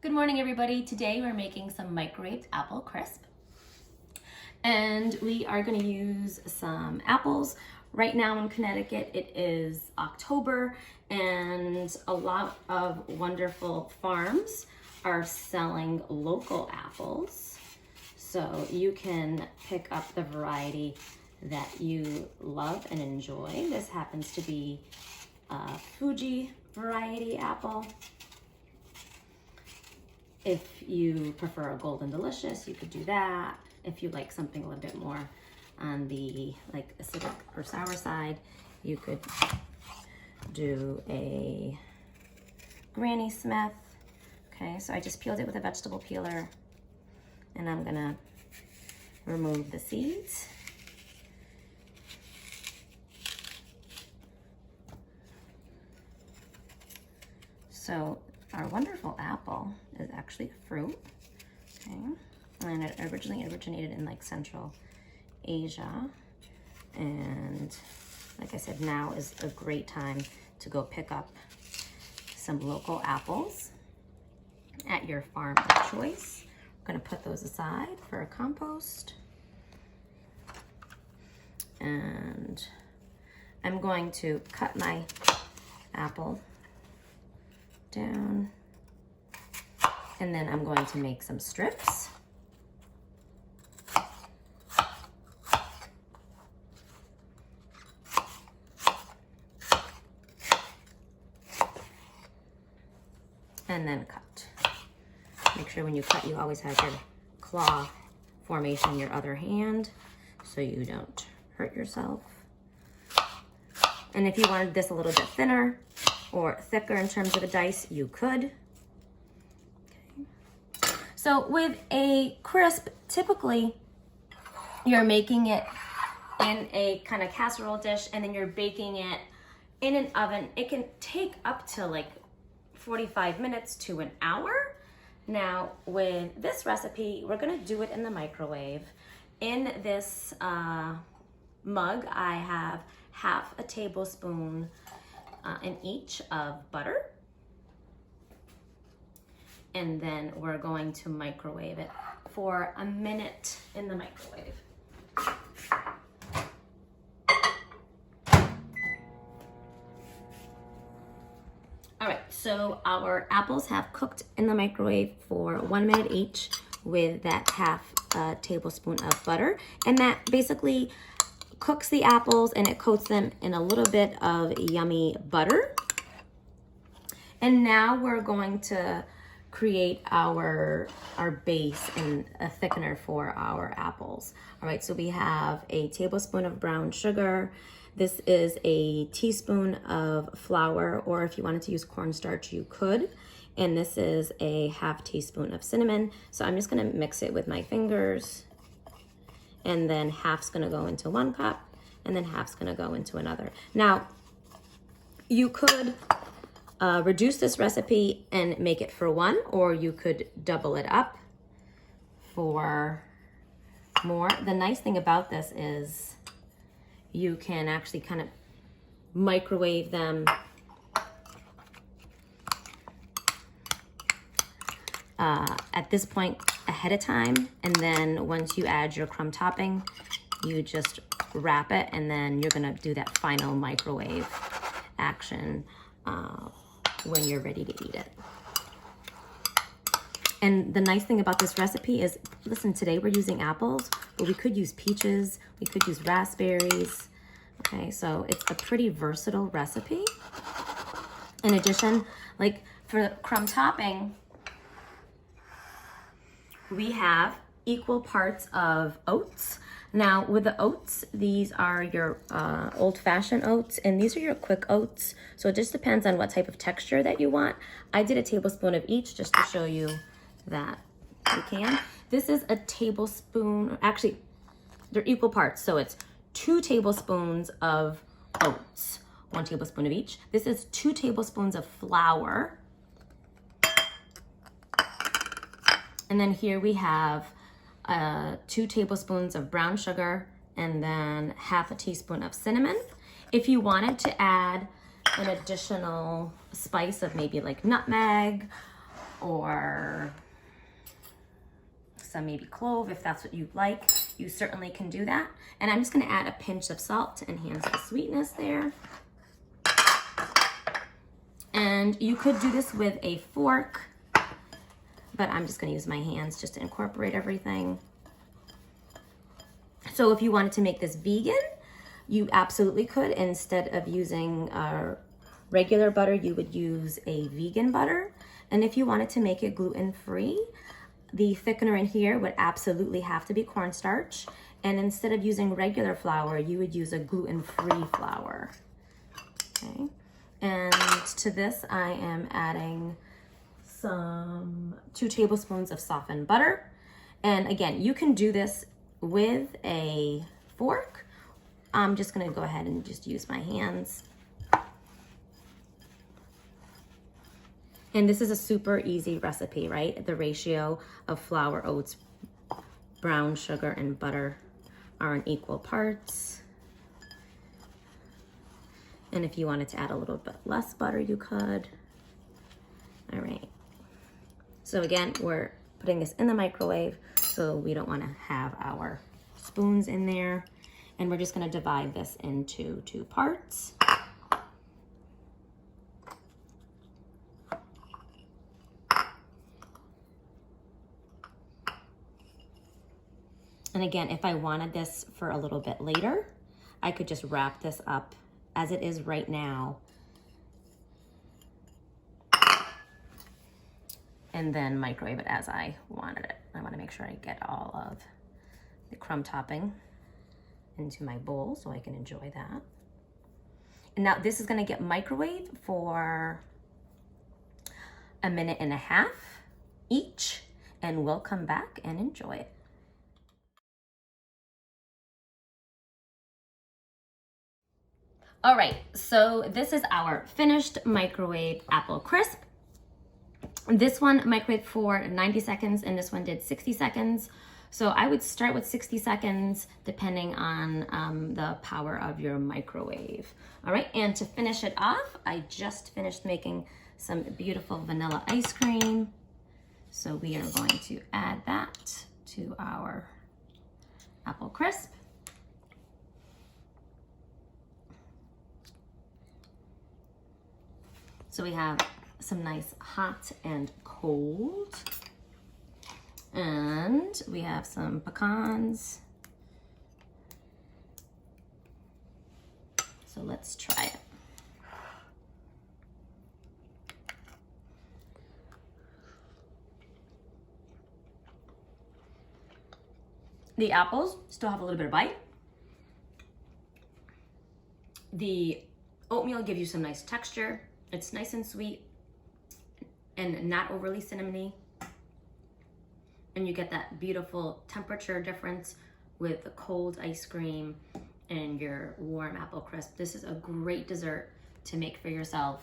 Good morning, everybody. Today we're making some microwaved apple crisp. And we are going to use some apples. Right now in Connecticut, it is October, and a lot of wonderful farms are selling local apples. So you can pick up the variety that you love and enjoy. This happens to be a Fuji variety apple. If you prefer a Golden Delicious, you could do that. If you like something a little bit more on the acidic or sour side, you could do a Granny Smith. Okay, so I just peeled it with a vegetable peeler, and I'm gonna remove the seeds. So our wonderful apple is actually a fruit, okay? And it originally originated in Central Asia. And like I said, now is a great time to go pick up some local apples at your farm of choice. I'm gonna put those aside for a compost. And I'm going to cut my apple down, and then I'm going to make some strips. And then cut. Make sure when you cut, you always have your claw formation in your other hand so you don't hurt yourself. And if you wanted this a little bit thinner or thicker in terms of a dice, you could. Okay. So with a crisp, typically you're making it in a kind of casserole dish, and then you're baking it in an oven. It can take up to 45 minutes to an hour. Now with this recipe, we're gonna do it in the microwave. In this mug, I have half a tablespoon in each of butter. And then we're going to microwave it for a minute in the microwave. All right, so our apples have cooked in the microwave for 1 minute each with that half tablespoon of butter. And that basically cooks the apples and it coats them in a little bit of yummy butter. And now we're going to create our base and a thickener for our apples. All right, so we have a tablespoon of brown sugar. This is a teaspoon of flour, or if you wanted to use cornstarch, you could. And this is a half teaspoon of cinnamon. So I'm just gonna mix it with my fingers. And then half's gonna go into one cup, and then half's gonna go into another. Now, you could reduce this recipe and make it for one, or you could double it up for more. The nice thing about this is you can actually kind of microwave them at this point ahead of time, and then once you add your crumb topping, you just wrap it, and then you're gonna do that final microwave action when you're ready to eat it. And the nice thing about this recipe is, listen, today we're using apples, but we could use peaches, we could use raspberries. Okay, so it's a pretty versatile recipe. In addition, for the crumb topping, we have equal parts of oats. Now with the oats, these are your old-fashioned oats, and these are your quick oats. So it just depends on what type of texture that you want. I did a tablespoon of each just to show you that you can. This is a tablespoon, actually they're equal parts. So it's 2 tablespoons of oats, 1 tablespoon of each. This is 2 tablespoons of flour. And then here we have 2 tablespoons of brown sugar, and then half a teaspoon of cinnamon. If you wanted to add an additional spice of maybe nutmeg or some maybe clove if that's what you'd like. You certainly can do that. And I'm just gonna add a pinch of salt to enhance the sweetness there. And you could do this with a fork, but I'm just gonna use my hands just to incorporate everything. So if you wanted to make this vegan, you absolutely could. Instead of using regular butter, you would use a vegan butter. And if you wanted to make it gluten-free, the thickener in here would absolutely have to be cornstarch. And instead of using regular flour, you would use a gluten-free flour. Okay. And to this, I am adding 2 tablespoons of softened butter. And again, you can do this with a fork. I'm just gonna go ahead and just use my hands. And this is a super easy recipe, right? The ratio of flour, oats, brown sugar, and butter are in equal parts. And if you wanted to add a little bit less butter, you could. All right. So again, we're putting this in the microwave, so we don't want to have our spoons in there. And we're just going to divide this into 2 parts. And again, if I wanted this for a little bit later, I could just wrap this up as it is right now, and then microwave it as I wanted it. I want to make sure I get all of the crumb topping into my bowl so I can enjoy that. And now this is going to get microwaved for 1.5 minutes each, and we'll come back and enjoy it. All right, so this is our finished microwave apple crisp. This one microwaved for 90 seconds and this one did 60 seconds. So I would start with 60 seconds depending on the power of your microwave. All right, and to finish it off, I just finished making some beautiful vanilla ice cream. So we are going to add that to our apple crisp. So we have some nice hot and cold. And we have some pecans. So let's try it. The apples still have a little bit of bite. The oatmeal gives you some nice texture. It's nice and sweet and not overly cinnamony. And you get that beautiful temperature difference with the cold ice cream and your warm apple crisp. This is a great dessert to make for yourself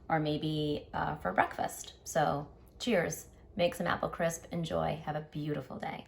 or maybe for breakfast. So cheers, make some apple crisp, enjoy, have a beautiful day.